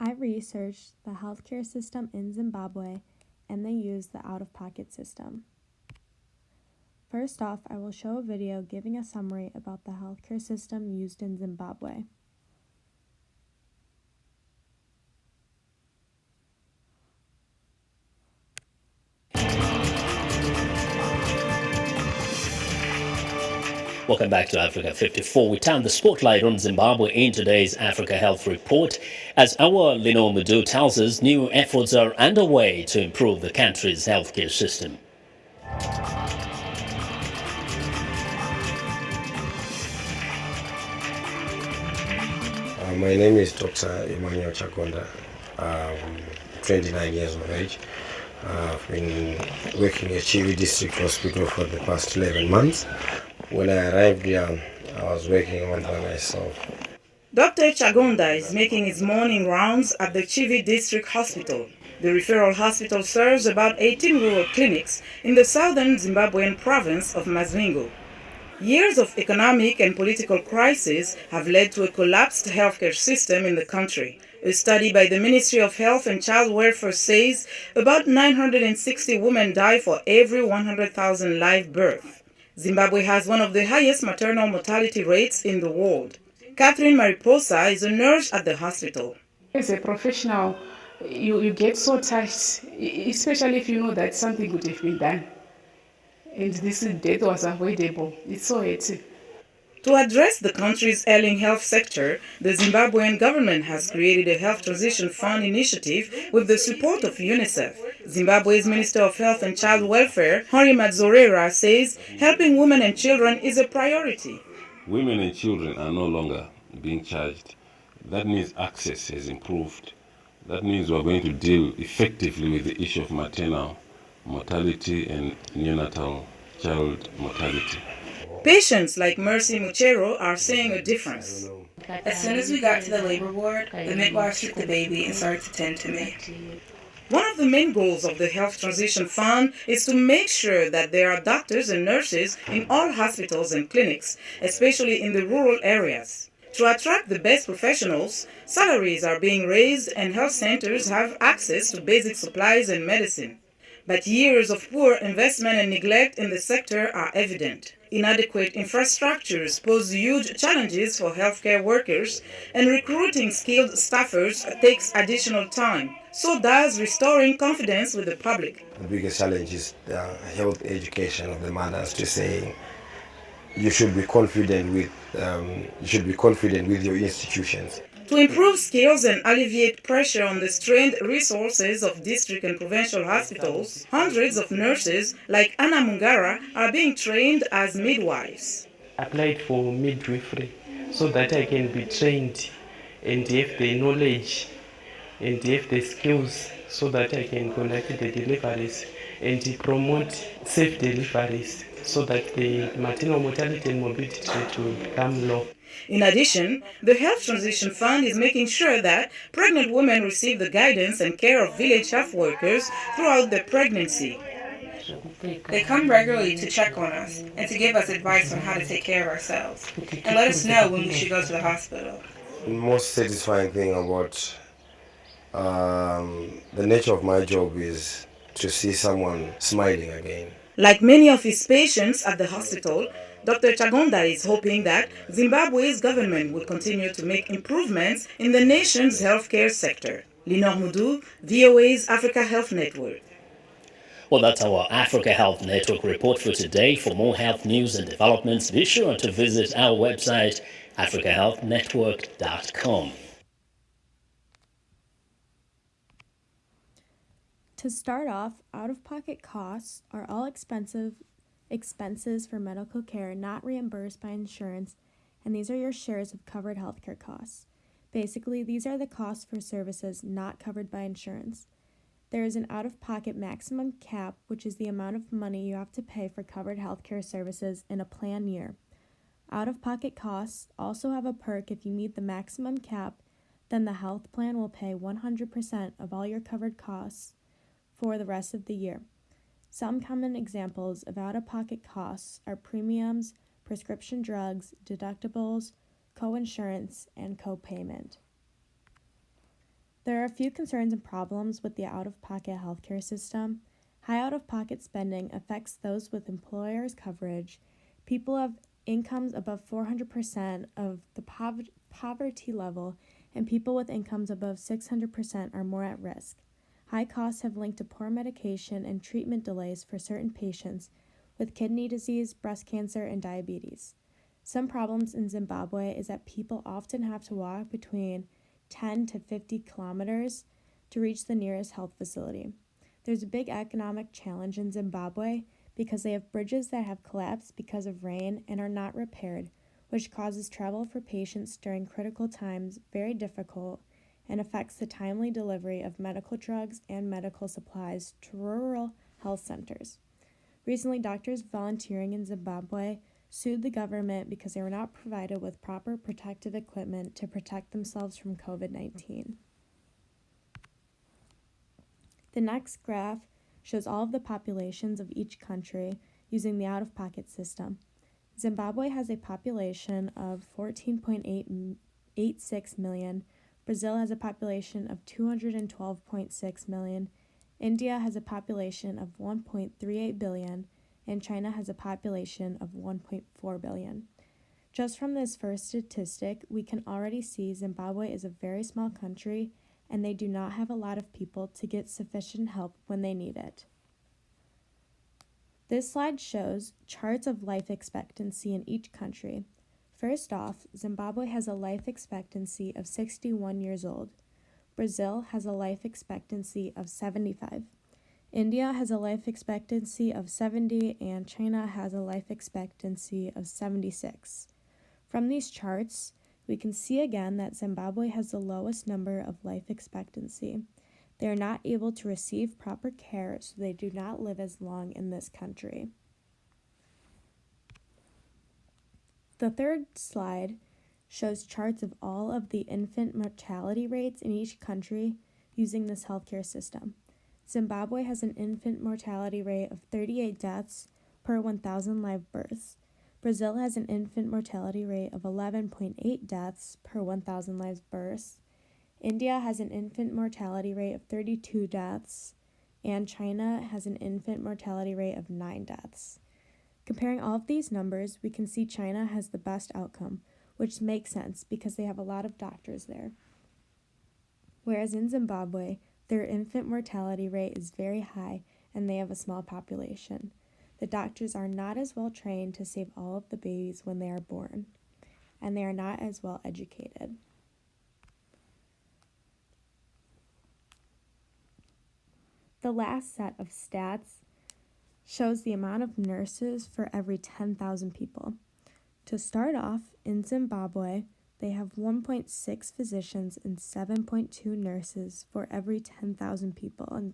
I researched the healthcare system in Zimbabwe and they use the out-of-pocket system. First off, I will show a video giving a summary about the healthcare system used in Zimbabwe. Welcome back to Africa 54. We turn the spotlight on Zimbabwe in today's Africa Health Report. As our Lino Mudu tells us, new efforts are underway to improve the country's healthcare system. My name is Dr. Emmanuel Chagonda. 29 years of age. I've been working at Chiwi District Hospital for the past 11 months. When I arrived here, I was working on by myself. Dr. Chagonda is making his morning rounds at the Chiwi District Hospital. The referral hospital serves about 18 rural clinics in the southern Zimbabwean province of Masvingo. Years of economic and political crisis have led to a collapsed healthcare system in the country. A study by the Ministry of Health and Child Welfare says about 960 women die for every 100,000 live births. Zimbabwe has one of the highest maternal mortality rates in the world. Catherine Mariposa is a nurse at the hospital. As a professional, you get so touched, especially if you know that something could have been done. And this death was avoidable. It's so hurting. To address the country's ailing health sector, the Zimbabwean government has created a Health Transition Fund initiative with the support of UNICEF. Zimbabwe's Minister of Health and Child Welfare, Henry Madzorera, says helping women and children is a priority. Women and children are no longer being charged. That means access has improved. That means we're going to deal effectively with the issue of maternal mortality and neonatal child mortality. Patients like Mercy Muchero are seeing a difference. As soon as we got to the labor ward, the midwife took the baby and started to tend to me. One of the main goals of the Health Transition Fund is to make sure that there are doctors and nurses in all hospitals and clinics, especially in the rural areas. To attract the best professionals, salaries are being raised and health centers have access to basic supplies and medicine. But years of poor investment and neglect in the sector are evident. Inadequate infrastructures pose huge challenges for healthcare workers, and recruiting skilled staffers takes additional time. So does restoring confidence with the public. The biggest challenge is the health education of the mothers to say you should be confident with your institutions. To improve skills and alleviate pressure on the strained resources of district and provincial hospitals, hundreds of nurses like Anna Mungara are being trained as midwives. Applied for midwifery so that I can be trained and have the knowledge and have the skills so that I can conduct the deliveries and promote safe deliveries so that the maternal mortality and morbidity rate will become low. In addition, the Health Transition Fund is making sure that pregnant women receive the guidance and care of village health workers throughout their pregnancy. They come regularly to check on us and to give us advice on how to take care of ourselves and let us know when we should go to the hospital. The most satisfying thing about the nature of my job is to see someone smiling again. Like many of his patients at the hospital, Dr. Chagonda is hoping that Zimbabwe's government will continue to make improvements in the nation's healthcare sector. Linor Mudu, VOA's Africa Health Network. Well, that's our Africa Health Network report for today. For more health news and developments, be sure to visit our website, africahealthnetwork.com. To start off, out-of-pocket costs are all expenses for medical care not reimbursed by insurance, and these are your shares of covered healthcare costs. Basically, these are the costs for services not covered by insurance. There is an out-of-pocket maximum cap, which is the amount of money you have to pay for covered healthcare services in a plan year. Out-of-pocket costs also have a perk. If you meet the maximum cap, then the health plan will pay 100% of all your covered costs for the rest of the year. Some common examples of out-of-pocket costs are premiums, prescription drugs, deductibles, co-insurance, and co-payment. There are a few concerns and problems with the out-of-pocket healthcare system. High out-of-pocket spending affects those with employers' coverage. People have incomes above 400% of the poverty level, and people with incomes above 600% are more at risk. High costs have linked to poor medication and treatment delays for certain patients with kidney disease, breast cancer, and diabetes. Some problems in Zimbabwe is that people often have to walk between 10 to 50 kilometers to reach the nearest health facility. There's a big economic challenge in Zimbabwe because they have bridges that have collapsed because of rain and are not repaired, which causes travel for patients during critical times very difficult and affects the timely delivery of medical drugs and medical supplies to rural health centers. Recently, doctors volunteering in Zimbabwe sued the government because they were not provided with proper protective equipment to protect themselves from COVID-19. The next graph shows all of the populations of each country using the out-of-pocket system. Zimbabwe has a population of 14.86 million. Brazil has a population of 212.6 million. India has a population of 1.38 billion, and China has a population of 1.4 billion. Just from this first statistic, we can already see Zimbabwe is a very small country and they do not have a lot of people to get sufficient help when they need it. This slide shows charts of life expectancy in each country. First off, Zimbabwe has a life expectancy of 61 years old. Brazil has a life expectancy of 75. India has a life expectancy of 70, and China has a life expectancy of 76. From these charts, we can see again that Zimbabwe has the lowest number of life expectancy. They are not able to receive proper care, so they do not live as long in this country. The third slide shows charts of all of the infant mortality rates in each country using this healthcare system. Zimbabwe has an infant mortality rate of 38 deaths per 1,000 live births. Brazil has an infant mortality rate of 11.8 deaths per 1,000 live births. India has an infant mortality rate of 32 deaths, and China has an infant mortality rate of 9 deaths. Comparing all of these numbers, we can see China has the best outcome, which makes sense because they have a lot of doctors there. Whereas in Zimbabwe, their infant mortality rate is very high and they have a small population. The doctors are not as well trained to save all of the babies when they are born, and they are not as well educated. The last set of stats shows the amount of nurses for every 10,000 people. To start off, in Zimbabwe, they have 1.6 physicians and 7.2 nurses for every 10,000 people.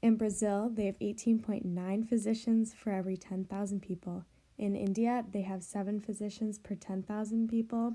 In Brazil, they have 18.9 physicians for every 10,000 people. In India, they have 7 physicians per 10,000 people.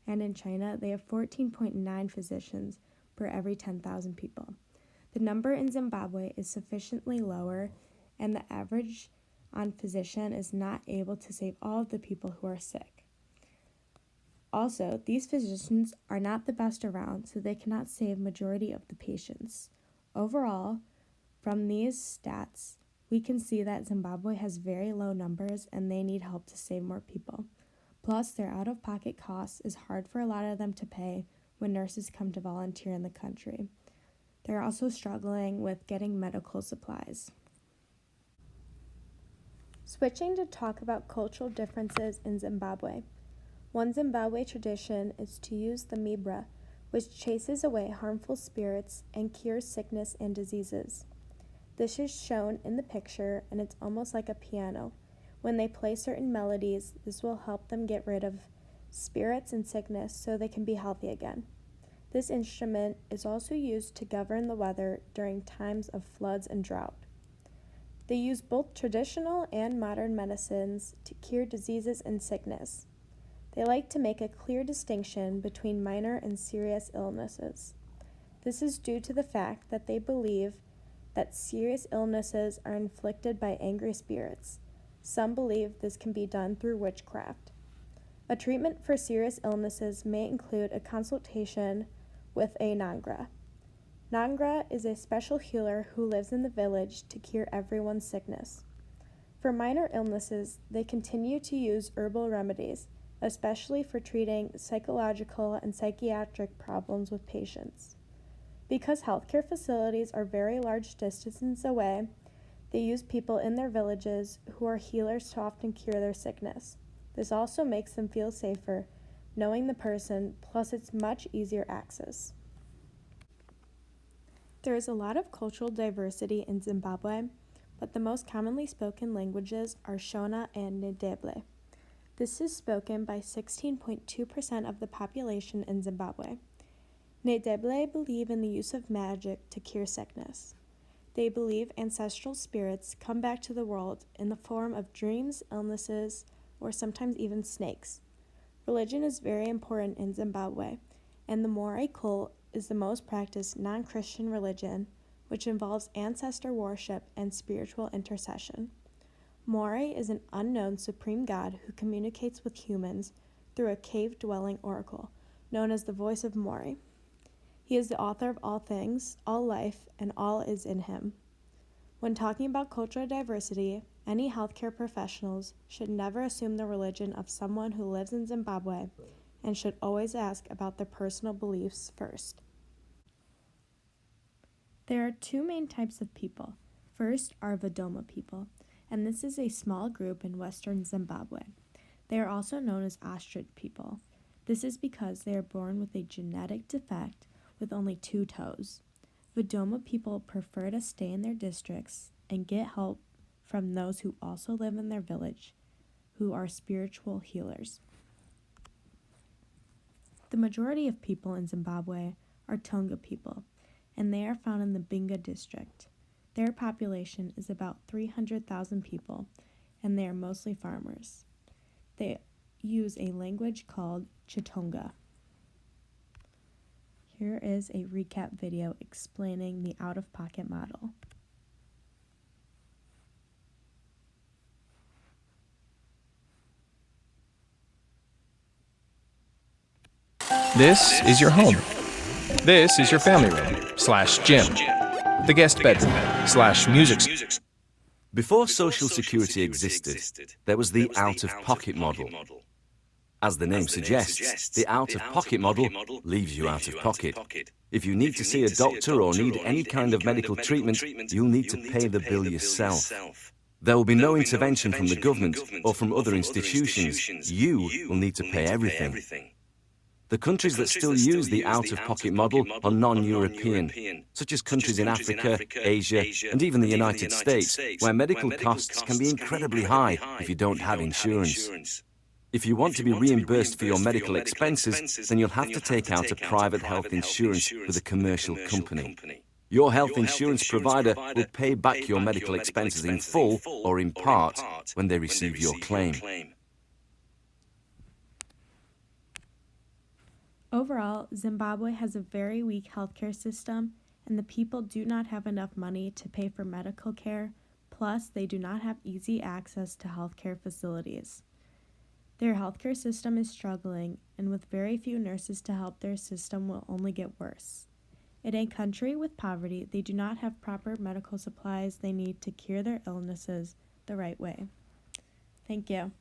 And in China, they have 14.9 physicians per every 10,000 people. The number in Zimbabwe is sufficiently lower, and the average on physician is not able to save all of the people who are sick. Also, these physicians are not the best around, so they cannot save majority of the patients. Overall, from these stats, we can see that Zimbabwe has very low numbers and they need help to save more people. Plus, their out-of-pocket costs is hard for a lot of them to pay when nurses come to volunteer in the country. They're also struggling with getting medical supplies. Switching to talk about cultural differences in Zimbabwe. One Zimbabwe tradition is to use the mibra, which chases away harmful spirits and cures sickness and diseases. This is shown in the picture, and it's almost like a piano. When they play certain melodies, this will help them get rid of spirits and sickness so they can be healthy again. This instrument is also used to govern the weather during times of floods and drought. They use both traditional and modern medicines to cure diseases and sickness. They like to make a clear distinction between minor and serious illnesses. This is due to the fact that they believe that serious illnesses are inflicted by angry spirits. Some believe this can be done through witchcraft. A treatment for serious illnesses may include a consultation with a Nangra. Nangra is a special healer who lives in the village to cure everyone's sickness. For minor illnesses, they continue to use herbal remedies, especially for treating psychological and psychiatric problems with patients. Because healthcare facilities are very large distances away, they use people in their villages who are healers to often cure their sickness. This also makes them feel safer, knowing the person, plus it's much easier access. There is a lot of cultural diversity in Zimbabwe, but the most commonly spoken languages are Shona and Ndebele. This is spoken by 16.2% of the population in Zimbabwe. Ndebele believe in the use of magic to cure sickness. They believe ancestral spirits come back to the world in the form of dreams, illnesses, or sometimes even snakes. Religion is very important in Zimbabwe, and the Moai cult is the most practiced non-Christian religion, which involves ancestor worship and spiritual intercession. Moai is an unknown supreme god who communicates with humans through a cave-dwelling oracle, known as the voice of Moai. He is the author of all things, all life, and all is in him. When talking about cultural diversity, any healthcare professionals should never assume the religion of someone who lives in Zimbabwe and should always ask about their personal beliefs first. There are two main types of people. First are Vadoma people, and this is a small group in western Zimbabwe. They are also known as ostrich people. This is because they are born with a genetic defect with only 2 toes. Vadoma people prefer to stay in their districts and get help from those who also live in their village, who are spiritual healers. The majority of people in Zimbabwe are Tonga people, and they are found in the Binga district. Their population is about 300,000 people, and they are mostly farmers. They use a language called Chitonga. Here is a recap video explaining the out-of-pocket model. This is your home. This is your family room / gym. The guest bedroom / music. Before Social Security existed, there was the out-of-pocket model. As the name suggests, the out-of-pocket model leaves you out of pocket. If you need to see a doctor or need any kind of medical treatment, you'll need to pay the bill yourself. There will be no intervention from the government or from other institutions. You will need to pay everything. The countries that still use the out-of-pocket model are non-European, such as countries in Africa, Asia, and even the United States, where medical costs can be incredibly high if you don't have insurance. If you want to be reimbursed for your medical expenses, then you'll have to take out a private health insurance with a commercial company. Your health insurance provider will pay back your medical expenses in full or in part when they receive your claim. Overall, Zimbabwe has a very weak healthcare system, and the people do not have enough money to pay for medical care, plus they do not have easy access to healthcare facilities. Their healthcare system is struggling, and with very few nurses to help, their system will only get worse. In a country with poverty, they do not have proper medical supplies they need to cure their illnesses the right way. Thank you.